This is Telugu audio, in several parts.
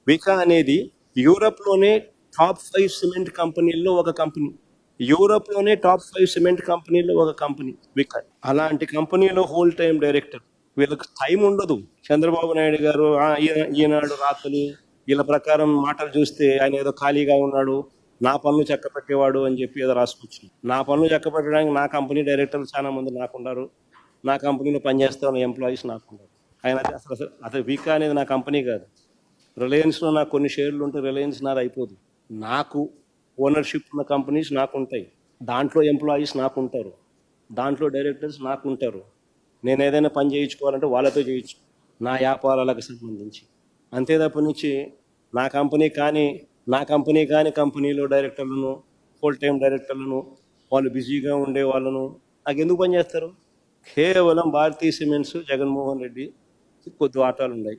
వికా అనేది యూరప్లోనే టాప్ 5 సిమెంట్ కంపెనీల్లో ఒక కంపెనీ. యూరప్లోనే టాప్ 5 సిమెంట్ కంపెనీల్లో ఒక కంపెనీ వికా. అలాంటి కంపెనీలో హోల్ టైం డైరెక్టర్. వీళ్ళకి టైం ఉండదు. చంద్రబాబు నాయుడు గారు ఈనాడు రాత్రులు వీళ్ళ ప్రకారం మాటలు చూస్తే ఆయన ఏదో ఖాళీగా ఉన్నాడు, నా పనులు చక్క పెట్టేవాడు అని చెప్పి ఏదో రాసుకొచ్చి, నా పనులు చక్క పెట్టడానికి నా కంపెనీ డైరెక్టర్లు చాలా మంది నాకున్నారు, నా కంపెనీలో పనిచేస్తా ఉన్న ఎంప్లాయీస్ నాకున్నారు. ఆయన అసలు వికా అనేది నా కంపెనీ కాదు. రిలయన్స్లో నాకు కొన్ని షేర్లు ఉంటే రిలయన్స్ నాది అయిపోదు. నాకు ఓనర్షిప్ ఉన్న కంపెనీస్ నాకు ఉంటాయి, దాంట్లో ఎంప్లాయీస్ నాకు ఉంటారు, దాంట్లో డైరెక్టర్స్ నాకు ఉంటారు. నేను ఏదైనా పని చేయించుకోవాలంటే వాళ్ళతో చేయించు, నా వ్యాపారాలకు సంబంధించి. అంతే తప్ప నుంచి నా కంపెనీ కానీ కంపెనీలో డైరెక్టర్లను, ఫుల్ టైం డైరెక్టర్లను, వాళ్ళు బిజీగా ఉండే వాళ్ళను నాకు ఎందుకు పనిచేస్తారు? కేవలం భారతీయ సిమెంట్స్ జగన్మోహన్ రెడ్డి కొద్ది వాటాలు ఉన్నాయి,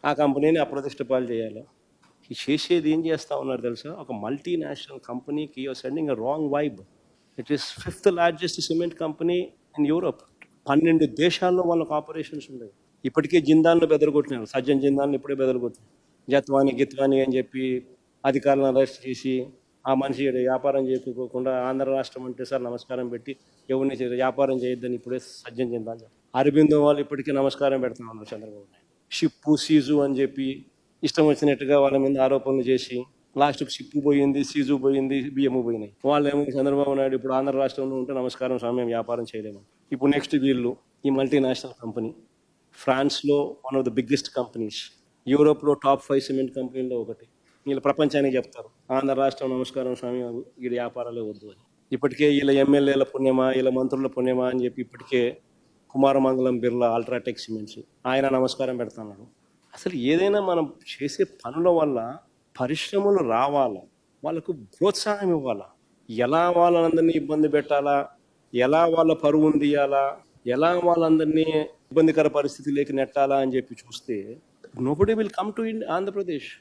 ఆ కంపెనీని అప్రతిష్ట పాలు చేయాలి. ఈ చేసేది ఏం చేస్తూ ఉన్నారు తెలుసా? ఒక మల్టీనేషనల్ కంపెనీకి you're sending a wrong vibe. It is 5th largest cement company in Europe. 12 దేశాల్లో వాళ్ళకి ఆపరేషన్స్ ఉన్నాయి. ఇప్పటికే జిందాన్లు బెదరగొట్టినారు, సజ్జన్ జిందాన్లు ఇప్పుడే బెదరగొట్టినారు. గిత్వాని అని చెప్పి అధికారులను అరెస్ట్ చేసి ఆ మనిషి వ్యాపారం చేసుకోకుండా ఆంధ్ర రాష్ట్రం అంటే సార్ నమస్కారం పెట్టి ఎవరిని వ్యాపారం చేయొద్దని ఇప్పుడే సజ్జన్ జిందాన్. అరబిందో వాళ్ళు ఇప్పటికీ నమస్కారం పెడతా ఉన్నారు చంద్రబాబు నాయుడు. షిప్పు సీజు అని చెప్పి ఇష్టం వచ్చినట్టుగా వాళ్ళ మీద ఆరోపణలు చేసి లాస్ట్కి షిప్పు పోయింది, సీజు పోయింది, బియ్యము పోయినాయి. వాళ్ళేమో చంద్రబాబు నాయుడు ఇప్పుడు ఆంధ్ర రాష్ట్రంలో ఉంటే నమస్కారం స్వామి మేము వ్యాపారం చేయలేము. ఇప్పుడు నెక్స్ట్ వీళ్ళు ఈ మల్టీనేషనల్ కంపెనీ ఫ్రాన్స్లో one of the biggest companies, యూరోప్లో టాప్ 5 సిమెంట్ కంపెనీల్లో ఒకటి. వీళ్ళు ప్రపంచానికి చెప్తారు ఆంధ్ర రాష్ట్రం నమస్కారం స్వామి వీళ్ళ వ్యాపారాలే వద్దు అని. ఇప్పటికే వీళ్ళ ఎమ్మెల్యేల పుణ్యమా వీళ్ళ మంత్రుల పుణ్యమా అని చెప్పి ఇప్పటికే కుమారమంగళం బిర్లా అల్ట్రాటెక్ సిమెంట్స్ ఆయన నమస్కారం పెడుతున్నాడు. అసలు ఏదైనా మనం చేసే పనుల వల్ల పరిశ్రమలు రావాలా, వాళ్ళకు ప్రోత్సాహం ఇవ్వాలా. ఎలా వాళ్ళందరినీ ఇబ్బంది పెట్టాలా, ఎలా వాళ్ళ పరువును తీయాలా, ఎలా వాళ్ళందరినీ ఇబ్బందికర పరిస్థితిలోకి నెట్టాలా అని చెప్పి చూస్తే nobody will come to Andhra Pradesh.